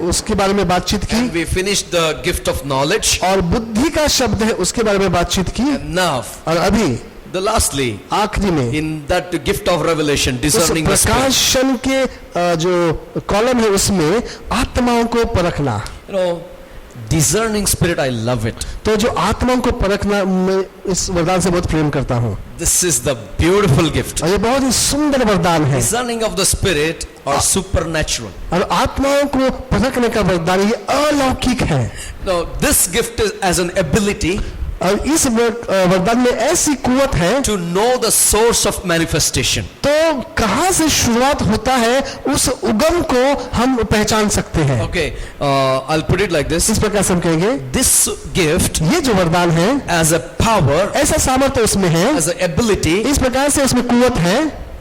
उसके बारे में बातचीत की, and we finished the gift of knowledge. और बुद्धि का शब्द है उसके बारे में बातचीत की, And now, और अभी the lastly, आखिरी में in that gift of revelation, उस discerning the spirit. प्रकाशन के जो कॉलम है उसमें आत्माओं को परखना। You know, discerning spirit, I love it. तो जो आत्माओं को परखना, मैं इस वरदान से बहुत प्रेम करता हूँ, This is the beautiful gift. और ये बहुत ही सुंदर वरदान है। Discerning of the spirit or supernatural. और आत्माओं को परखने का वरदान ये अलौकिक है। Now, this gift is as an ability और इस वरदान में ऐसी कुवत है, to know the source of manifestation. तो कहां से शुरुआत होता है उस उगम को हम पहचान सकते हैं। Okay, I'll put it like this. इस प्रकार से हम कहेंगे, This gift ये जो वरदान है, as a power, ऐसा सामर्थ्य उसमें है, as an ability इस प्रकार से उसमें कुवत है,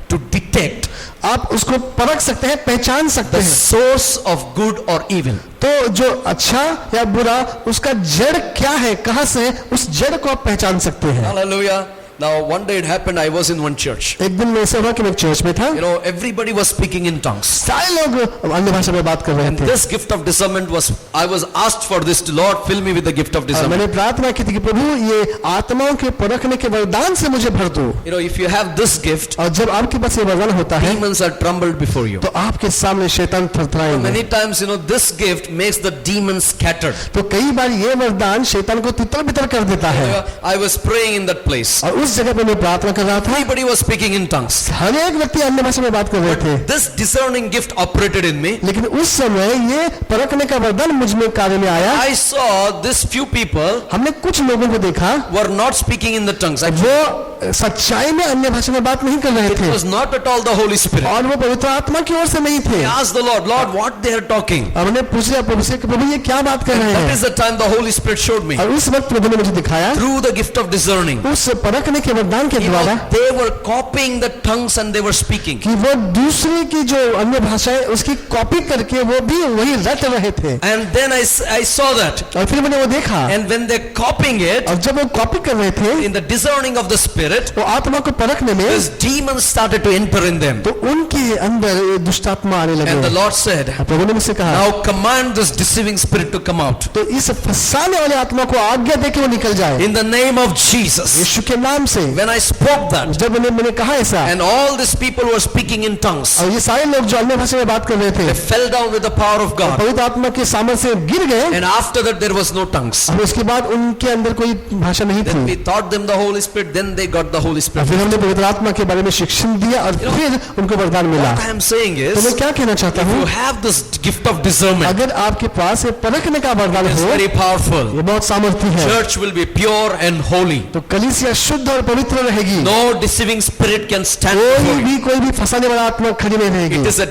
to detect आप उसको परख सकते हैं, पहचान सकते the हैं। source of good or evil. तो जो अच्छा या बुरा, उसका जड़ क्या है, कहां से, उस जड़ को आप पहचान सकते हैं। Hallelujah. Now, one day it happened, I was in one church. एक दिन में ऐसा हुआ कि मैं चर्च में था, You know, everybody was speaking in tongues. सारे लोग अन्य भाषा में बात कर रहे And थे। this gift of discernment was, I was asked for this, Lord, fill me with the gift of और discernment. मैंने प्रार्थना की थी कि प्रभु ये आत्माओं के परखने के वरदान से मुझे भर दो। You know, if you have this gift, और जब आपके पास ये वरदान होता है, demons are trembled before you. तो आपके सामने शैतान थरथराएंगे। Many times, you know, this gift makes the demons scattered. तो कई बार ये वरदान शैतान को तितर बितर कर देता है। I was praying in that place. और उस जगह पे मैं प्रार्थना कर रहा था, Everybody was speaking in tongues. हर एक व्यक्ति अन्य भाषा में बात कर रहे थे, This discerning gift operated in me. लेकिन उस समय ये परखने का वरदान मुझ में कार्य में आया। I saw this few people हमने कुछ लोगों को देखा, were not speaking in the tongues. वो सच्चाई में अन्य भाषा में बात नहीं कर रहे It थे, was not at all the Holy Spirit. और वो पवित्र आत्मा की ओर से नहीं थे। I asked the Lord, Lord, what they are talking? हमने पूछ लिया प्रभु से कि प्रभु ये क्या बात कर रहे That हैं, is the time the Holy Spirit showed me. और उस वक्त प्रभु ने मुझे दिखाया, Through the gift of discerning, उस परखने के वरदान के you द्वारा, know, they were copying the tongues and they were speaking. कि वो दूसरे की जो अन्य भाषा है उसकी कॉपी करके वो भी वही रट रहे थे। And then I saw that. और फिर मैंने वो देखा, And when they're copying it, और जब वो कॉपी कर रहे थे, in the discerning of the Spirit, वो आत्मा को परखने में, this demons started to enter in them. तो उनके अंदर ये दुष्ट आत्मा आने लगे। And the Lord said, और प्रभु ने मुझसे कहा, now command this deceiving spirit to come out. तो इस फंसाने वाले आत्मा को आज्ञा दे के वो निकल जाए, In the name of Jesus. यीशु के नाम से। When I spoke that, जब मैंने कहा ऐसा, and all these people were speaking in tongues, और ये सारे लोग जो अन्य भाषा में बात कर रहे थे, they fell down with the power of God. पवित्र आत्मा के सामर्थ्य से गिर गए, And after that there was no tongues. और उसके बाद उनके अंदर कोई भाषा नहीं Then we थी। taught them the Holy Spirit, then they got the Holy और Spirit. फिर हमने पवित्र आत्मा के बारे में शिक्षण दिया, और फिर उनको वरदान मिला। What I am saying तो मैं is, क्या कहना चाहता if हूँ, you have this gift of discernment, अगर आपके पास ये परखने का वरदान it's हो, very powerful. ये बहुत सामर्थ्य है, Church will be pure and holy. तो कलीसिया शुद्ध और पवित्र रहेगी। No deceiving spirit can stand before you. कोई भी फंसाने वाला आत्मा खड़ी नहीं रहेगी। It is a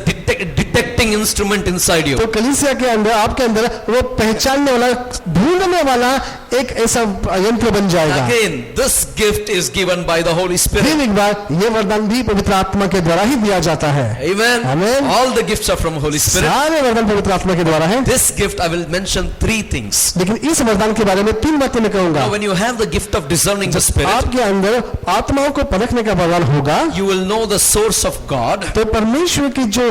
detecting instrument inside you. तो कलीसिया के अंदर, आपके अंदर वो पहचानने वाला, ढूंढने वाला एक ऐसा यंत्र बन जाएगा। Again, this gift is given by the Holy Spirit. फिर एक बार ये वरदान भी पवित्र आत्मा के द्वारा ही दिया जाता है। Amen. Amen. All the gifts are from Holy Spirit. सारे वरदान पवित्र आत्मा के द्वारा है। This gift I will mention 3 things. लेकिन इस वरदान के बारे में 3 बातें मैं कहूंगा। Now, when you have the gift of discerning the Spirit, आपके अंदर आत्माओं को परखने का वरदान होगा, you will know the source of God. तो परमेश्वर की जो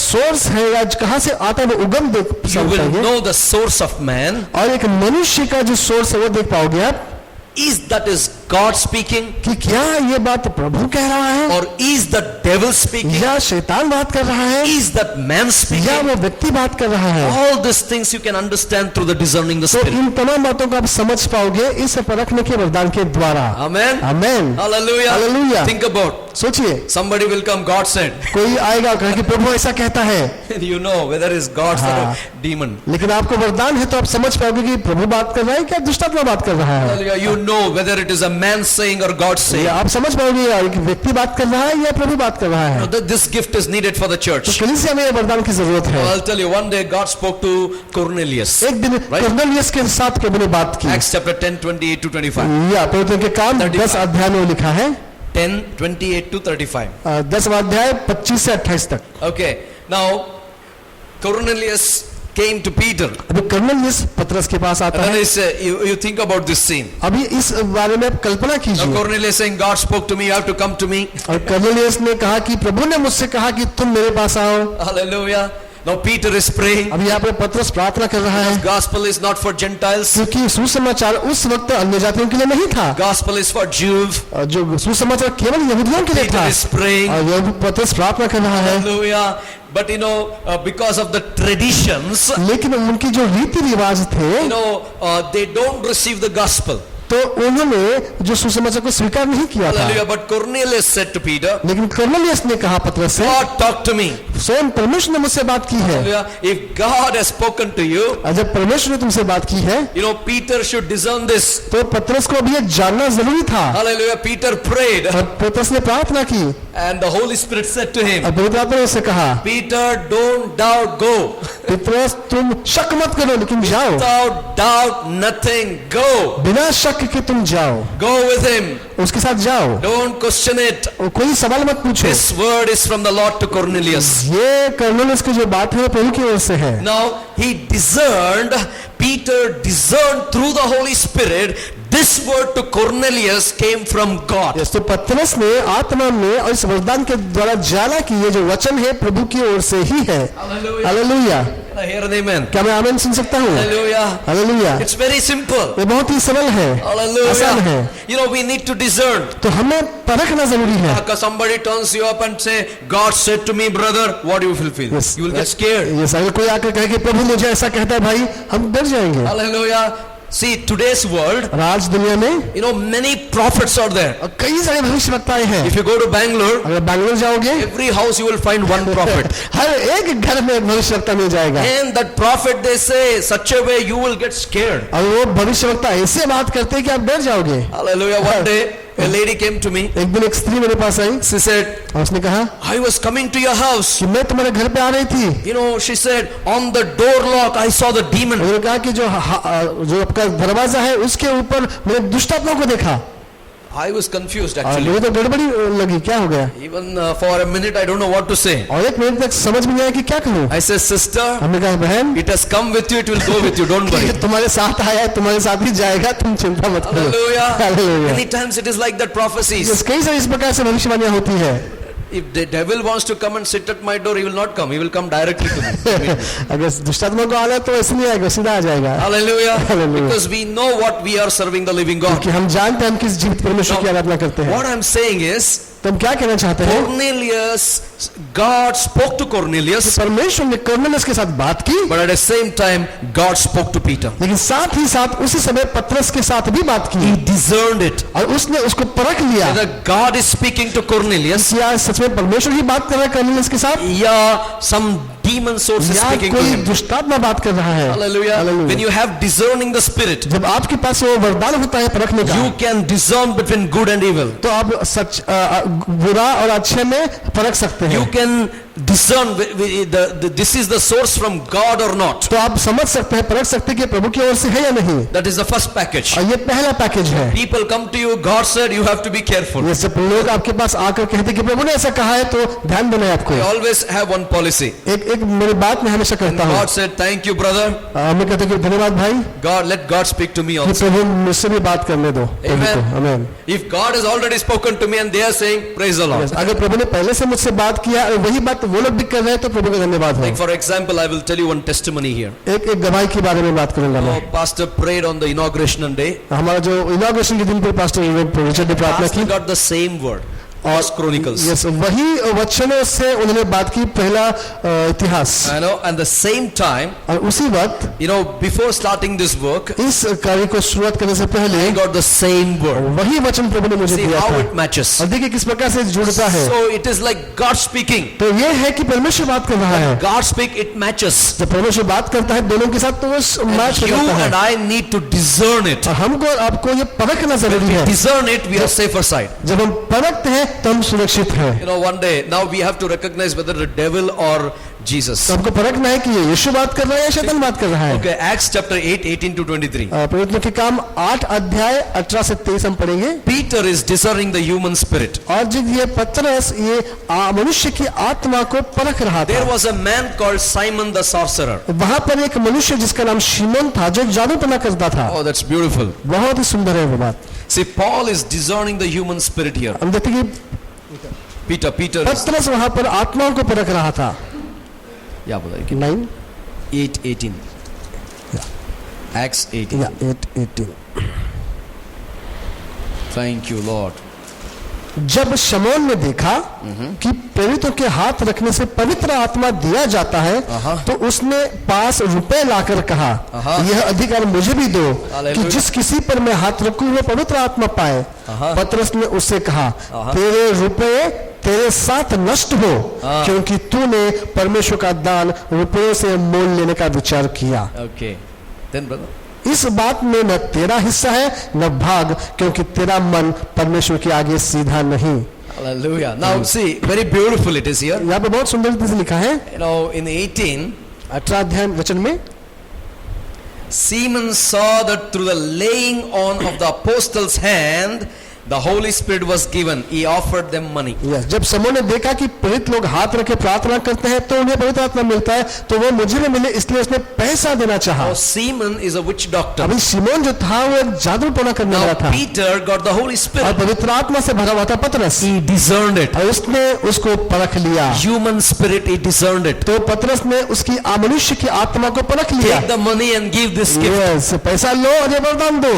सोर्स है या कहां से आता है वो उगम देख You will पाओगे, know the source of man. और एक मनुष्य का जो सोर्स है वो देख पाओगे आप, Is God speaking, कि क्या ये बात प्रभु कह रहा है, or is the devil speaking, या शैतान बात कर रहा है, is that man या speaking? वो व्यक्ति बात कर रहा है। All these things you can understand through the discerning the तो Spirit. इन तमाम बातों को आप समझ पाओगे इस परखने के वरदान के द्वारा। Amen. Amen, Hallelujah. Hallelujah. Think about, सोचिए, somebody will come, God said. कोई आएगा कहे कि प्रभु ऐसा कहता है, And you know whether it's God or हाँ। demon. लेकिन आपको वरदान है तो आप समझ पाओगे कि प्रभु बात कर रहा है क्या दुष्टात्मा बात कर रहा है। Hallelujah. You know whether it is a man saying or God saying. या आप समझ पाओगे एक व्यक्ति बात कर रहा है या प्रभु बात कर रहा है। Now, this gift is needed for the तो church. कलीसिया में ये वरदान की जरूरत है। I'll tell you, one day God spoke to Cornelius. एक दिन कुरनेलियुस के साथ प्रभु ने बात की। Acts chapter 10, 28 to 35. या पवित्र के काम 10 अध्याय में लिखा है, 10, 28 to 35. 10वां अध्याय 25 से 28 तक। Okay. Now, Cornelius came to Peter. अभी कर्नेलियुस पतरस के पास आता And then है। he said, you think about this scene. अभी इस बारे में आप कल्पना Now कीजिए। Cornelius saying, God spoke to me, you have to come to me. और कर्नेलियुस ने कहा कि प्रभु ने मुझसे कहा कि तुम मेरे पास आओ। Hallelujah. Now Peter is praying. अब यहाँ पे पतरस प्रार्थना कर रहा है, Gospel is not for Gentiles. क्योंकि सुसमाचार उस वक्त अन्य जातियों के लिए नहीं था, Gospel is for Jews. जो सुसमाचार केवल यहूदियों के लिए Peter था। is praying. और यह पतरस प्रार्थना कर रहा है, Hallelujah. But because of the traditions, लेकिन उनकी जो रीति रिवाज थे, they don't receive the gospel. तो उन्होंने जो सुसमाचार को स्वीकार नहीं किया था। Hallelujah. But Cornelius said to Peter, लेकिन कर्नेलियस ने कहा पतरस से, God talked to me. स्वयं परमेश्वर ने मुझसे बात की है। Hallelujah. If God has spoken to you, और जब परमेश्वर ने तुमसे बात की है, Peter should discern this. तो पतरस को अभी ये जानना जरूरी था। Hallelujah. Peter prayed और पतरस ने प्रार्थना की, and the Holy Spirit said to him, और पवित्र आत्मा ने उससे कहा, Peter, don't doubt, go. पतरस तुम शक मत करो, लेकिन जाओ, Without doubt, nothing, go. बिना शक के तुम जाओ, Go with him. उसके साथ जाओ, Don't question it. और कोई सवाल मत पूछो। This word is from the Lord to Cornelius. ये कर्नेलियस की जो बात है वो प्रभु की ओर से है। Now he discerned, Peter discerned through the Holy Spirit, this word to Cornelius came from God. Yes, तो पतरस ने आत्मा में और इस वरदान के द्वारा जाना कि ये जो वचन है प्रभु की ओर से ही है। Hallelujah. Hallelujah. Can I hear an amen? क्या मैं आमीन सुन सकता हूँ? Hallelujah. Hallelujah. It's very simple. ये बहुत ही सरल है, आसान है। Hallelujah. We need to discern. तो हमें परखना जरूरी है। Because somebody turns you up and say, God said to me, brother, what do you feel? Yes. You will get scared. Yes, अगर कोई आकर कहे कि प्रभु मुझे ऐसा कहता है भाई, हम डर जाएंगे। Hallelujah. See, today's world, और आज दुनिया में many prophets are there. और कई सारे भविष्यवक्ताएं हैं। If you go to Bangalore, अगर बैंगलोर जाओगे, every house you will find one prophet. हर एक घर में एक भविष्यवक्ता मिल जाएगा। And that prophet, they say such a way you will get scared. और वो भविष्यवक्ता ऐसे बात करते हैं कि आप डर जाओगे। Hallelujah. One day, a lady came to me. एक दिन एक स्त्री मेरे पास आई, She said, और उसने कहा I was coming to your house. कि मैं तुम्हारे घर पे आ रही थी। She said, on the door lock, I saw the demon. उन्होंने कहा कि जो आपका दरवाजा है उसके ऊपर मैंने दुष्ट आत्मा को देखा। I was confused और actually. मुझे तो गड़बड़ी लगी, क्या हो गया? Even for a minute, I don't know what to say. और एक मिनट तक समझ में नहीं आया कि क्या करूं। I said, sister, हमने कहा बहन, it has come with you, it will go with you, don't worry. ये तुम्हारे साथ आया है, तुम्हारे साथ ही जाएगा, तुम चिंता मत करो। Hallelujah. Hallelujah. Many times it is like that prophecies. Yes, कई सारी इस प्रकार से भविष्यवाणियां होती है। If the devil wants to come and sit at my door, he will not come. He will come directly to me. अगर दुष्ट आत्मा को आना तो ऐसे नहीं आएगा, सीधा आ जाएगा। Hallelujah. Hallelujah. Because we know what we are serving the living God. क्योंकि हम जानते हैं हम किस जीवित परमेश्वर की आराधना करते हैं। What I'm saying is, तो हम क्या कहना चाहते हैं? Cornelius, God spoke to Cornelius, परमेश्वर ने कर्नेलियस के साथ बात की, but at the same time, God spoke to Peter. लेकिन साथ ही साथ उसी समय पतरस के साथ भी बात की, He discerned it. और उसने उसको परख लिया। Whether God is speaking to Cornelius, क्या सच में परमेश्वर ही बात कर रहा है कर्नेलियस के साथ, या some demon source is या speaking to कोई him. दुष्टात्मा बात कर रहा है? Hallelujah. Hallelujah. When you have discerning the spirit, जब आपके पास वो वरदान होता है परखने का, you can discern between good and evil. तो आप सच बुरा और अच्छे में परख सकते हैं। You can discern this is the source from God or not. तो आप समझ सकते हैं, परख सकते हैं कि प्रभु की ओर से है या नहीं। That is the first package. और ये पहला पैकेज है। People come to you, God said you have to be careful. ये सब लोग आपके पास आकर कहते हैं कि प्रभु ने ऐसा कहा है, तो ध्यान देना है आपको। I always have one policy. एक मेरी बात मैं हमेशा कहता हूँ, God said, thank you, brother. मैं कहता हूँ कि धन्यवाद भाई, God, let God speak to me कि also. प्रभु मुझसे भी बात करने दो। प्रभु को, आमीन। If God has already spoken to me and they are saying, praise the Lord. अगर प्रभु ने पहले से मुझसे बात किया और वही बात वो लोग भी कर रहे हैं, तो प्रभु का धन्यवाद हो। Like for example, I will tell you one testimony here. एक गवाही के बारे में बात करूंगा मैं। Pastor prayed on the inauguration day. हमारा जो इनॉग्रेशन के दिन पर पास्टर रिचर्ड ने प्रार्थना Pastor की, got the same word. First Chronicles. Yes, वही वचनों से उन्होंने बात की, पहला इतिहास। I know, and the same time, और उसी वक्त before starting this work, इस कार्य को शुरुआत करने से पहले I got the same word. वही वचन प्रभु ने मुझे See दिया how था। it matches. और देखिए किस प्रकार से जुड़ता है। So it is like God speaking. तो ये है कि परमेश्वर बात कर रहा है। God speak, it matches. जब परमेश्वर बात करता है दोनों के साथ, तो वो मैच हो You जाता है। and I need to discern it. और हमको और आपको ये परखना जरूरी है। Discern it, we are safer side. जब हम परखते हैं तो हम सुरक्षित हैं। One day, now we have to recognize whether the devil or Jesus. तो हमको परखना है कि ये यीशु बात कर रहा है या शैतान बात कर रहा है। Okay, Acts chapter 8, 18 to 23. प्रवचनों के काम 8 अध्याय 18 से 23 हम पढ़ेंगे। Peter is discerning the human spirit. और जब ये पतरस ये मनुष्य की आत्मा को परख रहा There था, was a man called Simon the sorcerer. वहां पर एक मनुष्य जिसका नाम शिमोन था, जो जादूटना करता था। Oh, that's beautiful. बहुत ही सुंदर है वो बात। See, Paul is discerning the human spirit here. हम देखते हैं कि Peter is. पतरस वहां पर आत्माओं को परख रहा था। या बोला 9 8:18 Acts 18 या 8:18। Thank you Lord। जब शमौन ने देखा कि प्रेरितों के हाथ रखने से पवित्र आत्मा दिया जाता है, तो उसने पास रुपए लाकर कहा, यह अधिकार मुझे भी दो कि हालेलुया। जिस किसी पर मैं हाथ रखूं वो पवित्र आत्मा पाए। पतरस ने उससे कहा, तेरे रुपए तेरे साथ नष्ट हो, क्योंकि तूने परमेश्वर का दान रुपयों से मोल लेने का विचार किया। Okay, then brother, इस बात में न तेरा हिस्सा है न भाग, क्योंकि तेरा मन परमेश्वर के आगे सीधा नहीं। hallelujah। Now see, very beautiful it is here, यहाँ पे बहुत सुंदर रीति से लिखा है you know, in 18 18 अध्याय वचन में, Simon saw that through the laying on of the apostles' hand the Holy Spirit was given, he offered them money। Yes, जब समूह ने देखा कि प्रेरित लोग हाथ रखे प्रार्थना करते हैं तो उन्हें पवित्र आत्मा मिलता है, तो वो मुझे भी मिले, इसलिए उसने पैसा देना चाहा। Now Simon is a witch doctor। अभी सिमोन जो था वो एक जादूटोना करने वाला Now था, Peter got the Holy और Spirit, पवित्र आत्मा से भरा हुआ था पतरस, he discerned it, और उसने उसको परख लिया। human spirit, he discerned it। तो पतरस ने उसकी मनुष्य की आत्मा को परख लिया। Take the money and give this gift। Yes, पैसा लो और ये वरदान दो।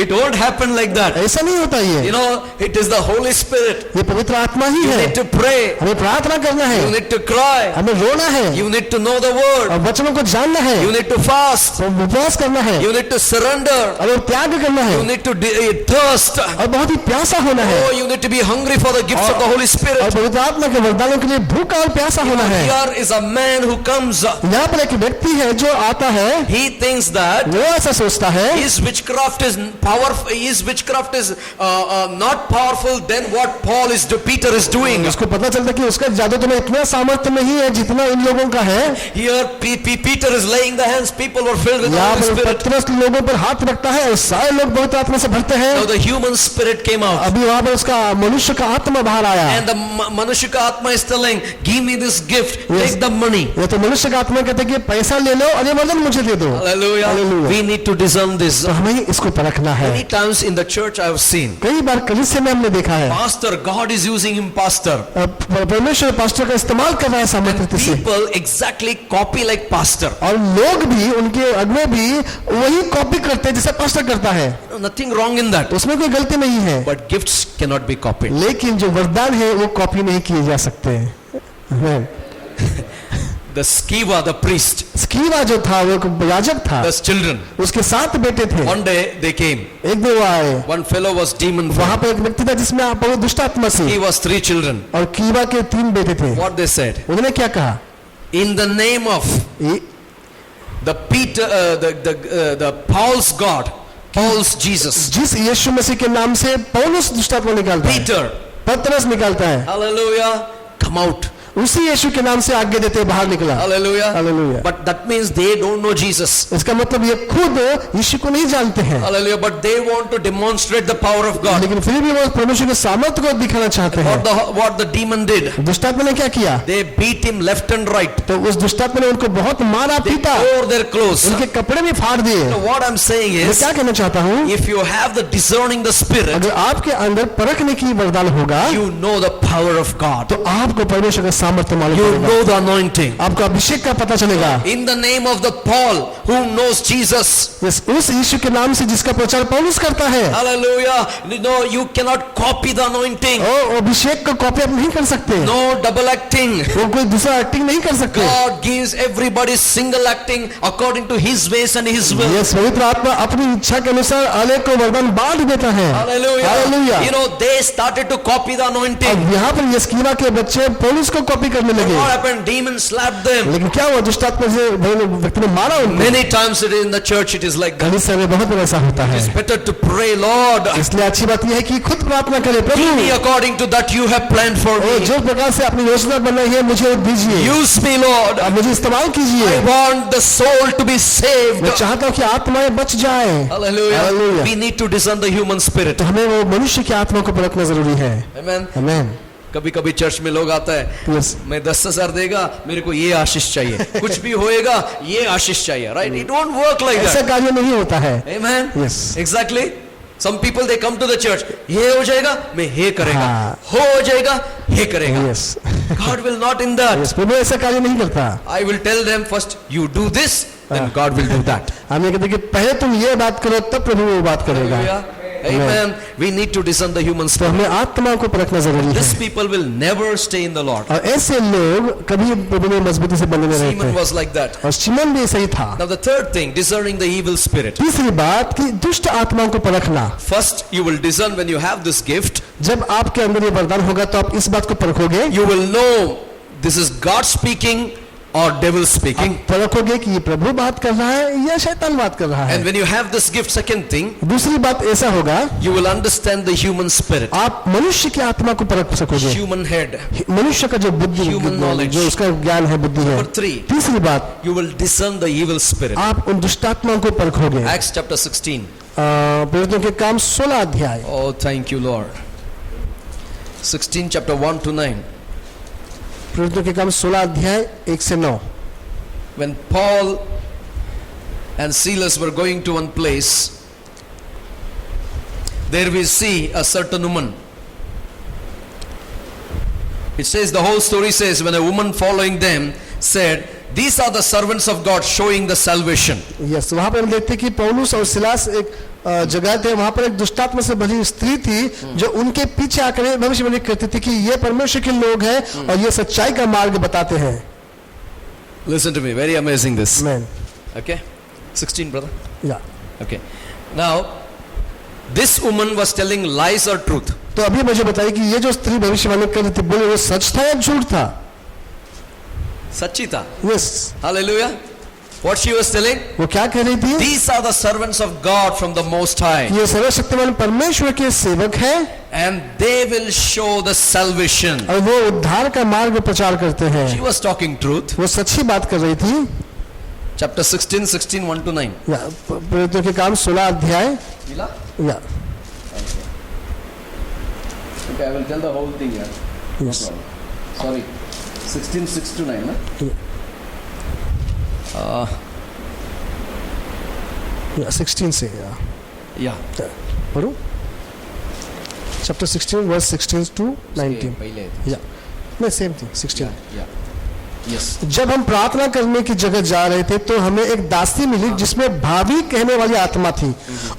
It won't happen like that, ऐसा नहीं होता ये, you know, it is the Holy Spirit। ये पवित्र आत्मा ही You है। need to pray, हमें प्रार्थना करना you है, need to cry, हमें रोना है, you need to know the word, और वचनों को जानना है, you need to fast, और उपवास करना है, you need to surrender, और त्याग करना है, you need to thirst, और बहुत ही प्यासा होना है, oh, you need to be hungry for the gifts of the Holy और Spirit। पवित्र आत्मा के वरदानों के लिए भूखा और प्यासा होना है। Here is a man who comes, यहाँ पर एक व्यक्ति है जो आता है, he thinks that वो ऐसा सोचता है his witchcraft is powerful, his witchcraft is not powerful than what Paul is Peter is doing। उसको पता चलता है कि उसका जादू तो में इतना सामर्थ्य नहीं है जितना इन लोगों का है। Here Peter is laying the hands, people were filled with the यहाँ Holy पर Spirit। पतरस लोगों पर हाथ रखता है और सारे लोग बहुत आत्मा से भरते हैं। Now the human spirit came out, अभी वहाँ पर उसका मनुष्य का आत्मा बाहर आया, and the Manushya ka Atma is telling, give me this gift, take the money। ये तो मनुष्य का आत्मा कहते हैं कि पैसा ले लो और ये वरदान मुझे दे दो। Hallelujah। Hallelujah। We need to discern this। तो हमें इसको परखना है। Many times in the church I have seen, कई बार कलीसिया में हमने देखा है, pastor, God is using him, pastor, परमेश्वर पास्टर का इस्तेमाल कर रहा है सामर्थ्य से, people exactly copy like pastor। और लोग भी, उनके अगुए भी वही कॉपी करते हैं जैसे पास्टर करता है। Nothing wrong in that, उसमें कोई गलती नहीं है, but gifts cannot be copied। लेकिन जो वरदान है वो कॉपी नहीं किए जा सकते। The Sceva, the priest, स्कीवा जो था वो एक याजक था, the children, उसके 7 बेटे थे। one day they came, एक दिन वो आए, one fellow was demon वहां full, पे एक व्यक्ति था जिसमें आप दुष्ट आत्मा he थी, was 3 children। और कीवा के 3 बेटे थे। What they said, उन्होंने क्या कहा, in the name of the Peter, the Paul's God, Paul's Jesus, जिस यीशु मसीह के नाम से पौलुस दुष्ट आत्मा निकालता है, Peter, पतरस निकालता है, hallelujah, come out, उसी यीशु के नाम से आगे देते बाहर निकला। hallelujah, Hallelujah। but that means they don't know Jesus, इसका मतलब ये खुद यीशु को नहीं जानते हैं, hallelujah, but they want to demonstrate the power of God। लेकिन फिर भी वो परमेश्वर के सामर्थ्य को दिखाना चाहते हैं। What the demon did, दुष्टात्मा ने क्या किया, they beat him left and right, तो उस दुष्टात्मा ने उनको बहुत मारा they पीटा, tore their clothes। उनके कपड़े भी फाड़ दिए। So what I'm saying मैं is, क्या कहना चाहता हूँ, if you have the discerning the spirit, अगर आपके अंदर परखने की वरदान होगा, you know the power of God, तो आपको परमेश्वर का सामर्थ्य मालूम you पड़ेगा, know the anointing। आपको अभिषेक का पता चलेगा। In the name of the Paul who knows Jesus, उस यीशु के नाम से जिसका प्रचार पौलुस करता है, hallelujah, no, you cannot copy the anointing, ओ अभिषेक को कॉपी आप नहीं कर सकते, no double acting। वो कोई दूसरा एक्टिंग नहीं कर सकते। God gives everybody single acting according to His ways and His will। ये पवित्र आत्मा अपनी इच्छा के अनुसार अनेक को वरदान बांट देता है। Hallelujah। Hallelujah। You know, they started to copy the anointing। अब यहाँ पर यस्कीवा के बच्चे पौलुस को कॉपी करने लगे, What happened? Demons slapped them। लेकिन क्या हुआ, दुष्टात्मा से व्यक्ति ने मारा उनको। Many times in the church it is like that। कलीसिया में बहुत बार ऐसा होता है। It's better to pray, Lord, इसलिए अच्छी बात यह है कि खुद प्रार्थना करें, प्रभु give me according to that you have planned for O, me। जो प्रकार से अपनी योजना बनाई है मुझे दीजिए, Use me, Lord। अब मुझे इस्तेमाल I कीजिए। want the soul to be saved। मैं चाहता हूँ कि आत्माएं बच जाए। Hallelujah। Hallelujah। We need to discern the human spirit। तो हमें वो मनुष्य की आत्मा को परखना जरूरी है। Amen। आमेन। कभी कभी चर्च में लोग आता है, Yes। मैं 10,000 देगा, मेरे को ये आशीष चाहिए, कुछ भी होएगा ये आशीष चाहिए, right? It won't work like ऐसा that। कार्य नहीं होता है। Amen। Yes। Exactly। Some people they come to the church, ये हो जाएगा मैं ये करेगा, हाँ। हो जाएगा ये करेगा। Yes। God will not in that. Yes, प्रभु ऐसा कार्य नहीं करता. I will tell them first, you do this, then God will do that. हम ये कहते हैं कि पहले तुम ये बात करो तब प्रभु वो बात करेगा. Hallelujah. Amen. We need to discern the human तो spirit. हमें आत्मा को परखना जरूरी These है. people will never stay in the Lord. और ऐसे लोग कभी प्रभु में मजबूती से बने रहते Simon हैं. was like that. और शिमोन भी सही था. Now the third thing, discerning the evil spirit. तीसरी बात कि दुष्ट आत्माओं को परखना. First, you will discern when you have this gift. जब आपके अंदर ये वरदान होगा तो आप इस बात को परखोगे. You will know this is God speaking or devil speaking. आप परखोगे कि ये प्रभु बात कर रहा है या शैतान बात कर रहा And है. when you have this gift, second thing, दूसरी बात ऐसा होगा, you will understand the human spirit. आप मनुष्य की आत्मा को परख सकोगे. Human head. मनुष्य का जो बुद्धि, Human knowledge. जो उसका ज्ञान है, बुद्धि है. Number 3, तीसरी बात, you will discern the evil spirit. आप उन दुष्टात्माओं को परखोगे. Acts chapter 16. प्रेरितों के काम 16 अध्याय. Oh, thank you, Lord. 16 chapter 1 to 9. प्रेरितों के काम 16 अध्याय 1 से 9. When Paul and Silas were going to one place, there we see a certain woman. It says, the whole story says, when a woman following them said, these are the servants of God showing the salvation. Yes, वहां पर हम देखते हैं कि पौलुस और Silas एक जगह थे. वहां पर एक दुष्टात्मा से भरी स्त्री थी जो उनके पीछे आकर भविष्यवाणी करती थी कि ये परमेश्वर के लोग हैं और ये सच्चाई का मार्ग बताते हैं. Listen to me, very amazing this. Amen. Okay? 16, brother. या. Okay. Now, this woman was telling lies or truth. तो अभी मुझे बताइए कि ये जो स्त्री भविष्यवाणी कर रही थी, बोले वो सच था या झूठ था? सच्ची था. Yes. Hallelujah. What she was telling? वो क्या कह रही थी? These are the servants of God from the Most High. ये सर्वशक्तिमान परमेश्वर के सेवक हैं And they will show the salvation. और वो उद्धार का मार्ग प्रचार करते हैं. She was talking truth. वो सच्ची बात कर रही थी. Chapter 16, 1 to 9. या, प्रेरितों के काम 16 अध्याय. या. Okay, I will tell the whole thing here. Yes. Sorry. 16, 6 to 9. या 16 से. या. Yeah. पढ़ो. Chapter 16 verse 16 to 19. पहले. या. नहीं, सेम थिंग. 16. Yeah. Yes. जब हम प्रार्थना करने की जगह जा रहे थे तो हमें एक दासी मिली जिसमें भावी कहने वाली आत्मा थी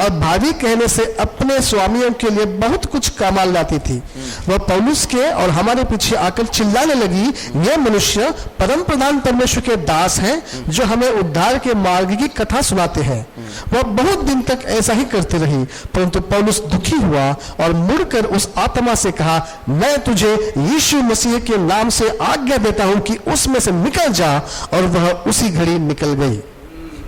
और भावी कहने से अपने स्वामियों के लिए बहुत कुछ कमाल लाती थी. वह पौलुस के और हमारे पीछे आकर चिल्लाने लगी, यह मनुष्य परम प्रधान परमेश्वर के दास हैं जो हमें उद्धार के मार्ग की कथा सुनाते हैं. वह बहुत दिन तक ऐसा ही करती रही, परंतु पौलुस दुखी हुआ और मुड़कर उस आत्मा से कहा, मैं तुझे यीशु मसीह के नाम से आज्ञा देता हूं कि उसमें से निकल जा, और वह उसी घड़ी निकल गई.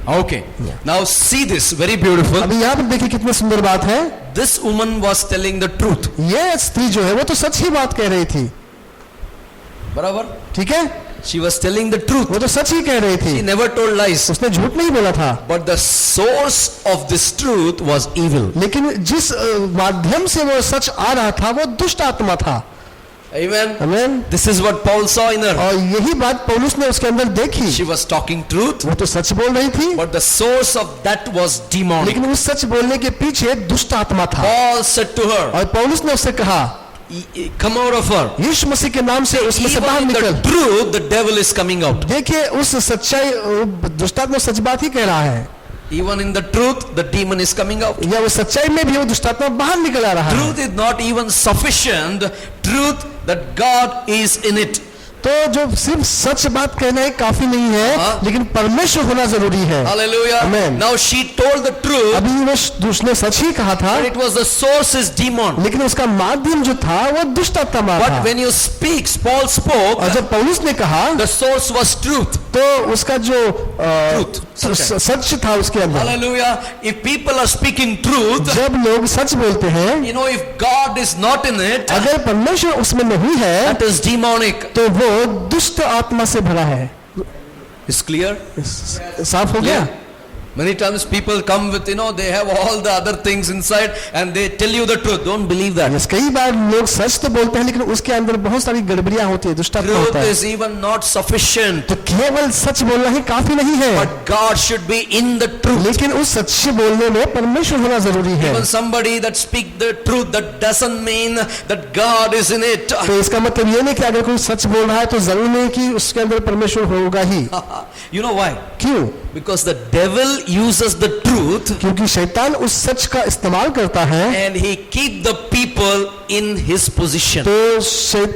Okay. Now see this, very beautiful. अभी यहाँ पर देखिए कितनी सुंदर बात है. This woman was telling the truth. ये स्त्री जो है वो तो सच ही बात कह रही थी. बराबर? ठीक है, She was telling the truth. वो तो सच ही कह रही She थी. never told lies. उसने झूठ नहीं बोला था. But the source of this truth was evil. लेकिन जिस माध्यम से वो सच आ रहा था वो दुष्ट आत्मा था. Amen. आमीन. This is what Paul saw in her. और यही बात पौलुस ने उसके अंदर देखी. She was talking truth, वो तो सच बोल रही थी, but the source of that was demonic. लेकिन उस सच बोलने के पीछे दुष्ट आत्मा था. Paul said to her, और पौलुस ने उससे कहा, come out of her. यीशु मसीह के नाम से उसमें से Even बाहर in निकल. the truth, the devil is coming out. देखिए उस सच्चाई, दुष्ट आत्मा सच बात ही कह रहा है. Even in the truth, the demon is coming out. या वो सच्चाई में भी वो दुष्ट आत्मा बाहर निकल आ रहा है. Truth is not even sufficient. Truth that God is in it. तो जो सिर्फ सच बात कहना ही काफी नहीं है, लेकिन परमेश्वर होना जरूरी है. Hallelujah. Amen. Now she told the truth, अभी वो उसने सच ही कहा था, but it was the source is demon. लेकिन उसका माध्यम जो था वो दुष्ट आत्मा था. But when you speak, Paul spoke, और जब पौलुस ने कहा the source was truth. तो उसका जो Truth. सच था उसके अंदर. Hallelujah. If people are speaking truth, जब लोग सच बोलते हैं, you know, if God is not in it, अगर परमेश्वर उसमें नहीं है that is demonic. तो वो दुष्ट आत्मा से भरा है. Is clear? साफ हो गया. Many times people come with, they have all the other things inside and they tell you the truth. Don't believe that. Yes, कई बार लोग सच तो बोलते हैं लेकिन उसके अंदर बहुत सारी गड़बड़ियां होती है, दुष्टात्मा Truth होता है। is even not sufficient. तो केवल सच बोलना ही काफी नहीं है, But God should be in the truth. लेकिन उस सच्चे बोलने में परमेश्वर होना जरूरी है। Even somebody that speak the truth, that doesn't mean that God is in it. तो इसका मतलब ये नहीं कि अगर कोई सच बोल रहा है तो जरूर नहीं कि उसके अंदर परमेश्वर होगा ही। You know why? क्यों? Because the devil uses the truth क्योंकि शैतान उस सच का इस्तेमाल करता है and he keep the people in his position. तो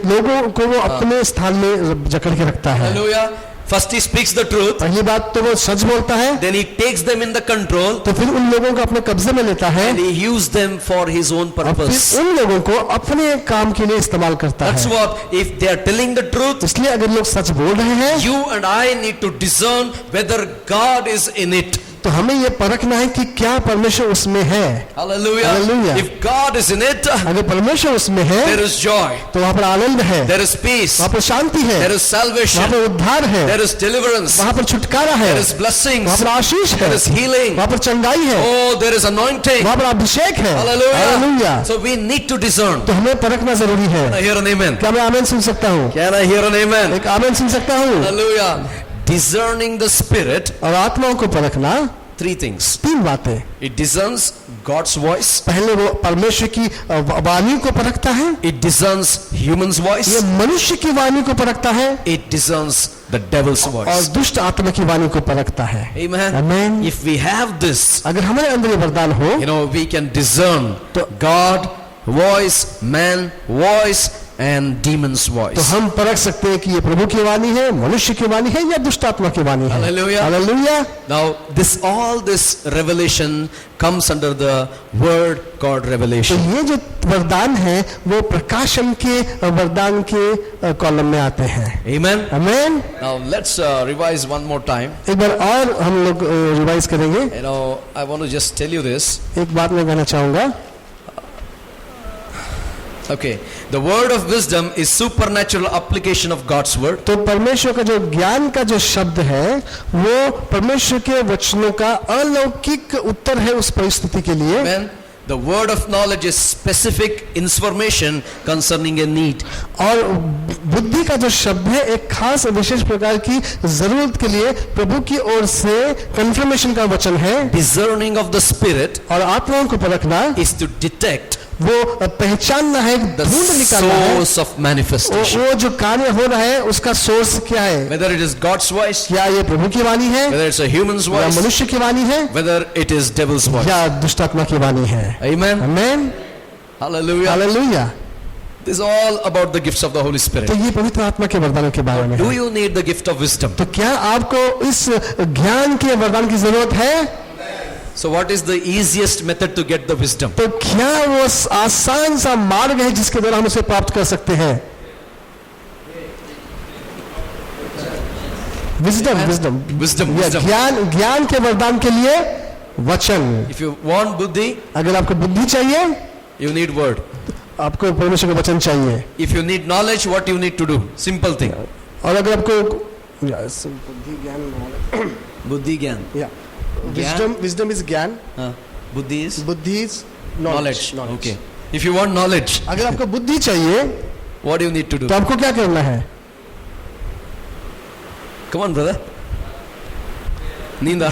लोगों को वो अपने स्थान में जकड़ के रखता है। Hallelujah. First he speaks the truth, पहली बात तो वो सच बोलता है, then he takes them in the control तो फिर उन लोगों को अपने कब्जे में लेता है and he use them for his own और purpose. फिर उन लोगों को अपने काम के लिए इस्तेमाल करता That's है। what, if they are telling the truth, इसलिए अगर लोग सच बोल रहे हैं you and I need to discern whether God is in it. तो हमें ये परखना है कि क्या परमेश्वर उसमें है। Hallelujah. Hallelujah. If God is in it, अगर परमेश्वर उसमें है there is joy, तो वहाँ पर आनंद है, there is peace, वहाँ पर शांति है, there is वहाँ salvation, पर उद्धार है, there is deliverance, वहाँ पर छुटकारा है, there is blessings, वहाँ पर आशीष है, there is healing, वहाँ पर चंगाई है, oh, there is anointing. वहाँ पर अभिषेक है। Hallelujah. Hallelujah. So we need to discern. तो हमें परखना जरूरी है। Can I hear an amen? क्या मैं आमीन सुन सकता हूँ? Can I hear an amen? एक आमीन सुन सकता हूँ? Hallelujah. Discerning the spirit, और आत्माओं को परखना three things. तीन बातें। It discerns God's voice, पहले वो परमेश्वर की वाणी को परखता है, it discerns human's ये voice, मनुष्य की वाणी को परखता है it discerns the devil's और voice. दुष्ट आत्मा की वाणी को परखता है। Amen. Amen. If we have this, अगर हमारे अंदर ये वरदान हो we can discern God voice, man voice, and demon's तो voice. हम परख सकते हैं कि ये प्रभु की वाणी है, मनुष्य की वाणी है या दुष्ट आत्मा की वाणी है। Hallelujah. Hallelujah. Now, all this revelation comes under the word called तो revelation. ये जो वरदान है वो प्रकाशन के वरदान के कॉलम में आते हैं। Amen. आमीन। Now, let's revise one more time. एक बार और हम लोग रिवाइज करेंगे। I want to just tell you this. एक बात मैं कहना चाहूंगा। Okay, the word of wisdom is supernatural application of God's word. तो परमेश्वर का जो ज्ञान का जो शब्द है वो परमेश्वर के वचनों का अलौकिक उत्तर है उस परिस्थिति के लिए। Amen. The word of knowledge is specific information concerning a need. और बुद्धि का जो शब्द है एक खास विशेष प्रकार की जरूरत के लिए प्रभु की ओर से कंफर्मेशन का वचन है। Discerning of the spirit और आत्माओं को परखना is to detect वो पहचानना है, the ढूंढ निकालना है source of manifestation. वो जो कार्य हो रहा है उसका सोर्स क्या है। Whether it is God's voice, क्या ये प्रभु की वाणी है whether it's a human's या voice, मनुष्य की वाणी है whether it is devil's voice. या दुष्ट आत्मा की वाणी है। Amen. आमीन। Hallelujah. Hallelujah. This is all about the gifts of the Holy Spirit. तो ये पवित्र आत्मा के वरदानों के बारे में Do है। you need the gift of wisdom? तो क्या आपको इस ज्ञान के वरदान की जरूरत है? So what is the easiest method to get the wisdom? तो क्या वो आसान सा मार्ग है जिसके द्वारा हम उसे प्राप्त कर सकते हैं? Wisdom wisdom Wisdom. ज्ञान के वरदान के लिए वचन। If you want buddhi, अगर आपको बुद्धि चाहिए you need word. आपको परमेश्वर का वचन चाहिए। If you need knowledge, what you need to do? Simple thing. और अगर आपको बुद्धि ज्ञान Buddhi gyan. विजडम इज ज्ञान, Buddhi is बुद्धि is knowledge. Okay. If you want knowledge, अगर आपको बुद्धि चाहिए what do you need to do? तो आपको क्या करना है? Come on, brother. नींद आ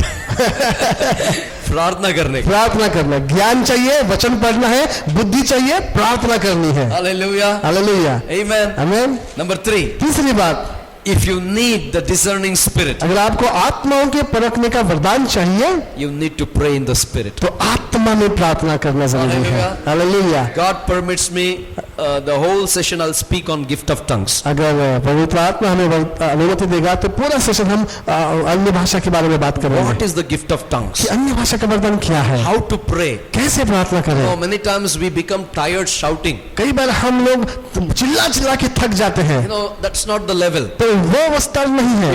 प्रार्थना करने की। प्रार्थना करना। ज्ञान चाहिए, वचन पढ़ना है, बुद्धि चाहिए, प्रार्थना करनी है। Hallelujah. हालेलुया। Amen. आमीन। Number 3. तीसरी बात, If you need the discerning spirit, अगर आपको आत्माओं के परखने का वरदान चाहिए you need to pray in the spirit. तो आत्मा में प्रार्थना करना जरूरी है। Hallelujah. God permits me the whole session I'll speak on gift of tongues. अगर पवित्र आत्मा हमें अनुमति देगा तो पूरा सेशन हम अन्य भाषा के बारे में बात What करेंगे is the gift of tongues? कि अन्य भाषा का वरदान क्या है, How to pray? कैसे प्रार्थना करें। Oh, many times we become tired shouting. कई बार हम लोग चिल्ला चिल्ला के थक जाते हैं, That's not the level. तो वो स्तर नहीं है।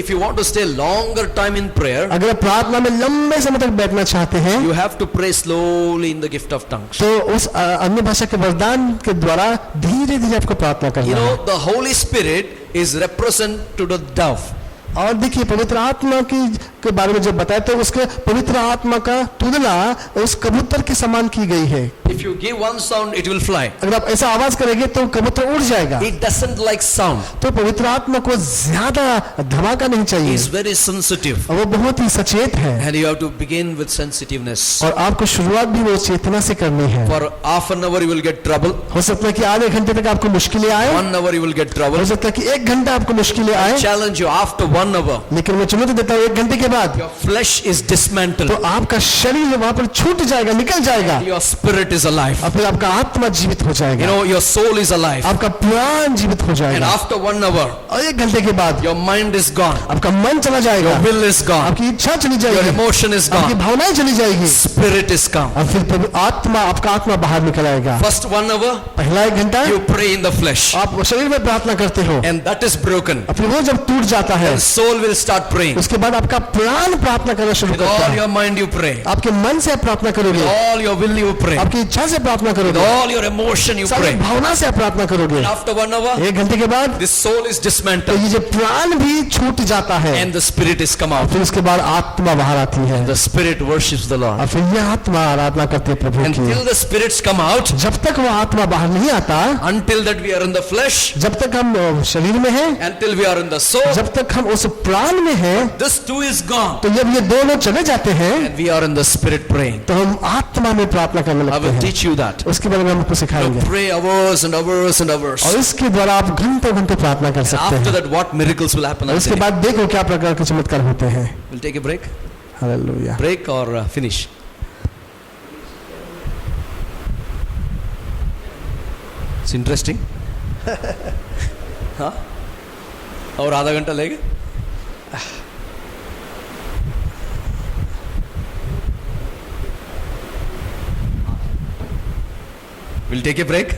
If you want to stay longer time in prayer, अगर प्रार्थना में लंबे समय तक बैठना चाहते हैं you have to pray slowly in the gift of tongues. तो उस अन्य भाषा के वरदान के द्वारा धीरे धीरे आपको प्रार्थना करना है। The Holy Spirit is represent to the dove. और देखिए पवित्र आत्मा की के बारे में जब बताया तो उसके पवित्र आत्मा का तुलना उस कबूतर के समान की गई है। If you give one sound, it will fly. अगर आप ऐसा आवाज करेंगे तो कबूतर उड़ जाएगा। It doesn't like sound. तो पवित्र आत्मा को ज्यादा धमाका नहीं He चाहिए, is very sensitive. और वो बहुत ही सचेत है, And you have to begin with sensitiveness. और आपको शुरुआत भी वो चेतना से करनी है। For half an hour you will get trouble. हो सकता है कि आधे घंटे तक आपको मुश्किलें आए, 1 hour you will get trouble. हो सकता है कि 1 घंटा आपको मुश्किलें आए, Challenge you after 1 hour. लेकिन मैं चुनौती देता हूँ 1 घंटे के बाद Your flesh is dismantled. तो आपका शरीर वहां पर छूट जाएगा, निकल जाएगा, Your spirit is alive. और फिर आपका आत्मा जीवित हो You जाएगा, know, your soul is alive. आपका प्राण जीवित हो And जाएगा, after 1 hour, और 1 घंटे के बाद your mind is gone. आपका मन चला जाएगा, Your will is gone. आपकी इच्छा चली Your जाएगी, emotion is आपकी gone. भावनाएं चली जाएगी, Spirit is gone. और फिर आत्मा, आपका आत्मा बाहर निकल आएगा। First 1 hour, पहला 1 घंटा you pray in the flesh. आप शरीर में प्रार्थना करते हो, And that is broken. और फिर वो जब टूट जाता है, And soul will start praying. उसके बाद आपका प्राण प्रार्थना करना शुरू With करता all है। your mind you pray. आपके मन से आप प्रार्थना With करोगे, all your will you pray. आपकी इच्छा से प्रार्थना With करोगे, all your emotion you सारी pray. भावना से आप प्रार्थना करोगे। And after 1 hour, 1 घंटे के बाद this soul is तो dismantled. ये जो प्राण भी छूट जाता है, And the spirit is come out. फिर उसके बाद आत्मा बाहर आती है, The spirit worships the Lord. और फिर ये आत्मा आराधना करती है प्रभु की। Until the spirits come out, जब तक वो आत्मा बाहर नहीं आता, until that we are in the flesh, जब तक हम शरीर में हैं, until we are in the soul, जब तक हम उस प्राण में हैं, this too is gone. तो जब ये दोनों चले जाते हैं And we are in the spirit praying. तो हम आत्मा में प्रार्थना करने I लगते will हैं। teach you that. उसके बारे में हम आपको सिखाएंगे, You pray hours and hours and hours. और इसके द्वारा आप घंटों घंटे प्रार्थना कर सकते After हैं। that, what miracles will happen? और उसके बाद देखो क्या प्रकार के चमत्कार होते हैं। We'll take a break. Hallelujah. Break or finish? It's interesting. हाँ? और आधा घंटा लेंगे? We'll take a break.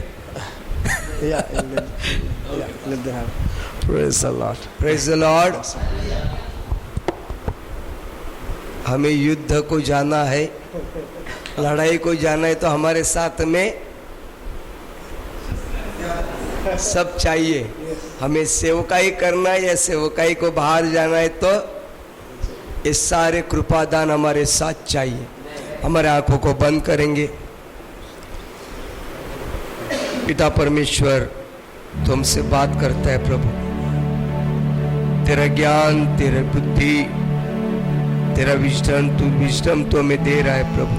Praise the Lord. Praise the Lord. हमें युद्ध को जाना है, लड़ाई को जाना है, तो हमारे साथ में सब चाहिए। हमें सेवकाई करना है या सेवकाई को बाहर जाना है तो ये सारे कृपादान हमारे साथ चाहिए। हमारे आंखों को बंद करेंगे। पिता परमेश्वर तुमसे बात करता है प्रभु, तेरा ज्ञान, तेरा बुद्धि, तेरा विजडम तो हमें दे रहा है प्रभु।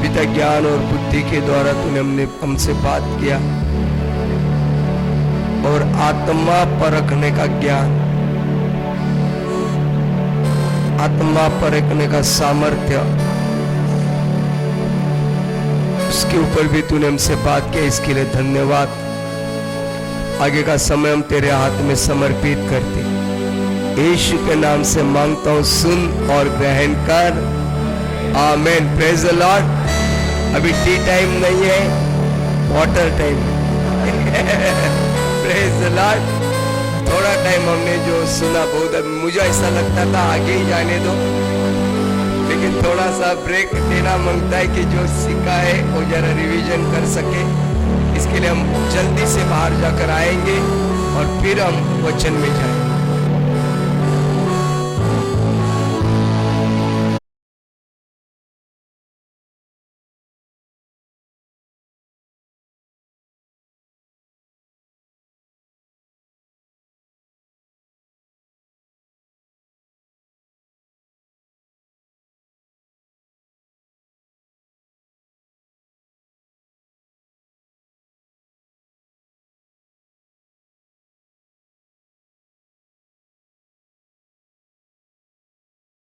पिता ज्ञान और बुद्धि के द्वारा तूने हमसे बात किया, और आत्मा परखने का ज्ञान, आत्मा परखने का सामर्थ्य, उसके ऊपर भी तूने हमसे बात किया। इसके लिए धन्यवाद। आगे का समय हम तेरे हाथ में समर्पित करते, यीशु के नाम से मांगता हूँ, सुन और ग्रहण कर। आमेन। Praise the Lord. अभी टी टाइम नहीं है, water time. Praise the Lord. थोड़ा टाइम हमने जो सुना, बहुत मुझे ऐसा लगता था आगे ही जाने दो, लेकिन थोड़ा सा ब्रेक देना मांगता है कि जो सीखा है वो जरा रिवीजन कर सके। इसके लिए हम जल्दी से बाहर जाकर आएंगे और फिर हम वचन में जाएंगे।